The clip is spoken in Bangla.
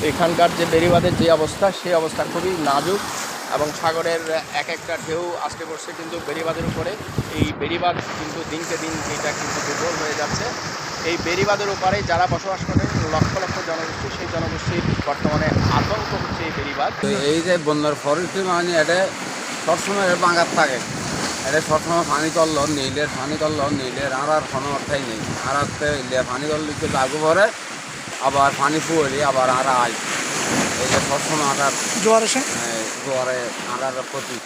এখানকার যে বেড়িবাঁধের যে অবস্থা, সেই অবস্থা খুবই নাজুক এবং সাগরের এক একটা ঢেউ আসতে পড়ছে কিন্তু বেড়িবাঁধের উপরে। এই বেড়িবাঁধ কিন্তু দিনকে দিন এটা কিন্তু দুর্বল হয়ে যাচ্ছে। এই বেড়িবাঁধের ওপারে যারা বসবাস করেন লক্ষ লক্ষ জনগোষ্ঠী, সেই জনগোষ্ঠীর বর্তমানে আতঙ্ক হচ্ছে এই বেড়িবাঁধ। এই যে বন্যার পরিস্থিতি মানে এটা সবসময় বাঙার থাকে, এটা সবসময় পানি তল্ল নীলের আর কোনো অর্থাই নেই। আর পানি তল দিচ্ছে লাগু পরে আবার পানি ফুয়েলি আবার আর আয়, এই যে সবসময় আটার জোয়ার এসে জোয়ারে আটার প্রতি